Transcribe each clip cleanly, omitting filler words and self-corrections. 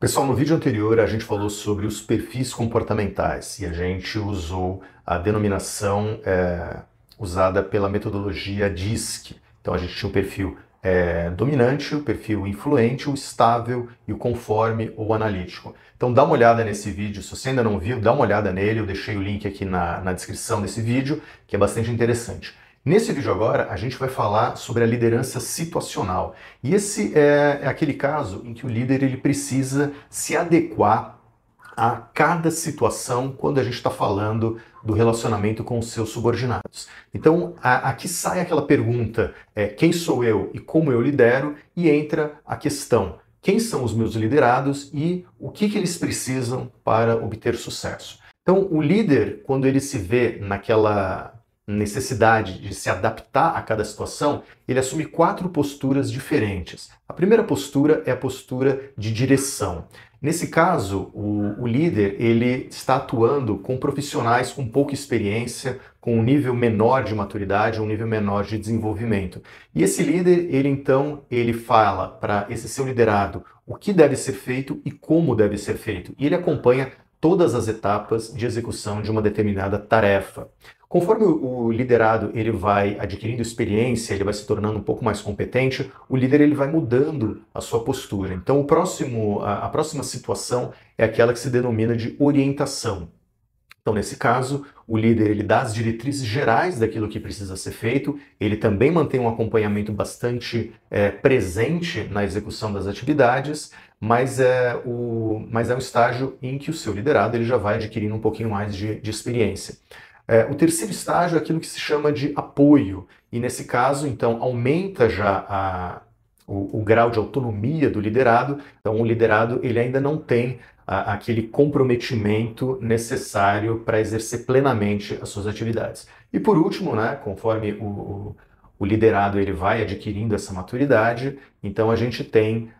Pessoal, no vídeo anterior a gente falou sobre os perfis comportamentais e a gente usou a denominação usada pela metodologia DISC. Então a gente tinha o perfil dominante, o perfil influente, o estável e o conforme ou analítico. Então dá uma olhada nesse vídeo, se você ainda não viu, dá uma olhada nele, eu deixei o link aqui na descrição desse vídeo, que é bastante interessante. Nesse vídeo agora, a gente vai falar sobre a liderança situacional. E esse é aquele caso em que o líder ele precisa se adequar a cada situação quando a gente está falando do relacionamento com os seus subordinados. Então, aqui sai aquela pergunta, quem sou eu e como eu lidero? E entra a questão, quem são os meus liderados e o que eles precisam para obter sucesso? Então, o líder, quando ele se vê naquela necessidade de se adaptar a cada situação, ele assume 4 posturas diferentes. A primeira postura é a postura de direção. Nesse caso, o líder ele está atuando com profissionais com pouca experiência, com um nível menor de maturidade, um nível menor de desenvolvimento. E esse líder, ele fala para esse seu liderado o que deve ser feito e como deve ser feito. E ele acompanha todas as etapas de execução de uma determinada tarefa. Conforme o liderado ele vai adquirindo experiência, ele vai se tornando um pouco mais competente, o líder ele vai mudando a sua postura. Então a próxima situação é aquela que se denomina de orientação. Então, nesse caso, o líder ele dá as diretrizes gerais daquilo que precisa ser feito, ele também mantém um acompanhamento bastante presente na execução das atividades, mas é um estágio em que o seu liderado ele já vai adquirindo um pouquinho mais de experiência. O terceiro estágio é aquilo que se chama de apoio, e nesse caso, então, aumenta já o grau de autonomia do liderado, então o liderado ele ainda não tem aquele comprometimento necessário para exercer plenamente as suas atividades. E por último, né, conforme o liderado ele vai adquirindo essa maturidade, então a gente tem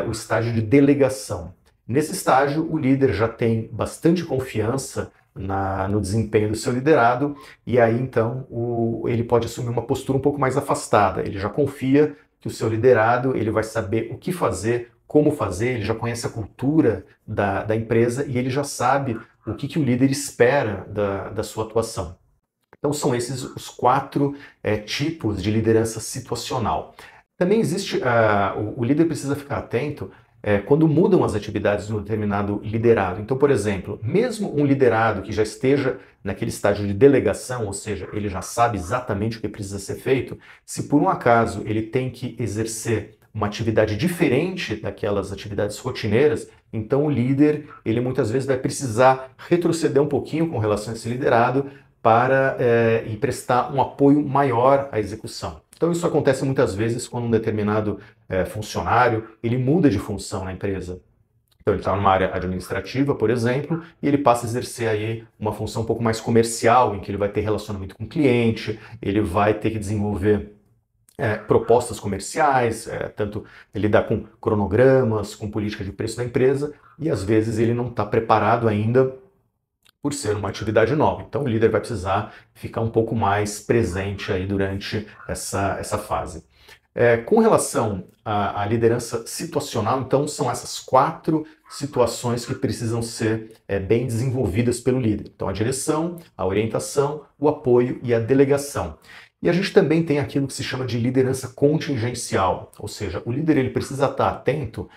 o estágio de delegação. Nesse estágio, o líder já tem bastante confiança no desempenho do seu liderado, e aí então ele pode assumir uma postura um pouco mais afastada. Ele já confia que o seu liderado ele vai saber o que fazer, como fazer, ele já conhece a cultura da empresa e ele já sabe o que o líder espera da sua atuação. Então são esses os 4 tipos de liderança situacional. Também existe, o líder precisa ficar atento quando mudam as atividades de um determinado liderado. Então, por exemplo, mesmo um liderado que já esteja naquele estágio de delegação, ou seja, ele já sabe exatamente o que precisa ser feito, se por um acaso ele tem que exercer uma atividade diferente daquelas atividades rotineiras, então o líder, ele muitas vezes vai precisar retroceder um pouquinho com relação a esse liderado para e prestar um apoio maior à execução. Então isso acontece muitas vezes quando um determinado funcionário ele muda de função na empresa. Então ele está numa área administrativa, por exemplo, e ele passa a exercer aí uma função um pouco mais comercial, em que ele vai ter relacionamento com o cliente, ele vai ter que desenvolver propostas comerciais, tanto lidar com cronogramas, com política de preço da empresa, e às vezes ele não está preparado ainda por ser uma atividade nova. Então o líder vai precisar ficar um pouco mais presente aí durante essa fase. Com relação à liderança situacional, então são essas 4 situações que precisam ser bem desenvolvidas pelo líder. Então a direção, a orientação, o apoio e a delegação. E a gente também tem aquilo que se chama de liderança contingencial, ou seja, o líder ele precisa estar atento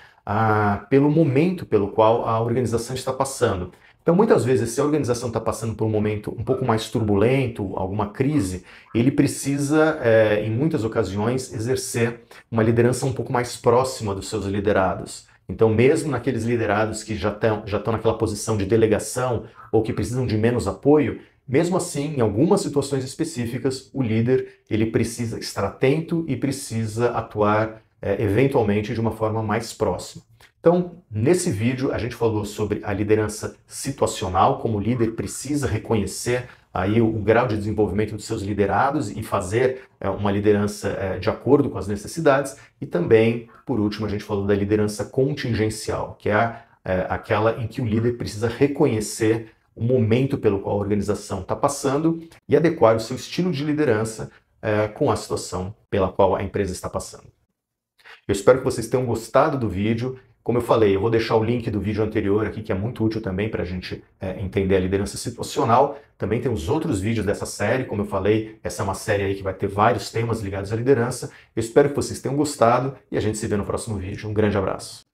pelo momento pelo qual a organização está passando. Então, muitas vezes, se a organização está passando por um momento um pouco mais turbulento, alguma crise, ele precisa, em muitas ocasiões, exercer uma liderança um pouco mais próxima dos seus liderados. Então, mesmo naqueles liderados que já estão naquela posição de delegação ou que precisam de menos apoio, mesmo assim, em algumas situações específicas, o líder ele precisa estar atento e precisa atuar eventualmente de uma forma mais próxima. Então, nesse vídeo a gente falou sobre a liderança situacional, como o líder precisa reconhecer aí o grau de desenvolvimento dos seus liderados e fazer uma liderança de acordo com as necessidades. E também, por último, a gente falou da liderança contingencial, que é aquela em que o líder precisa reconhecer o momento pelo qual a organização está passando e adequar o seu estilo de liderança com a situação pela qual a empresa está passando. Eu espero que vocês tenham gostado do vídeo. Como eu falei, eu vou deixar o link do vídeo anterior aqui, que é muito útil também para a gente entender a liderança situacional. Também tem os outros vídeos dessa série, como eu falei, essa é uma série aí que vai ter vários temas ligados à liderança. Eu espero que vocês tenham gostado e a gente se vê no próximo vídeo. Um grande abraço.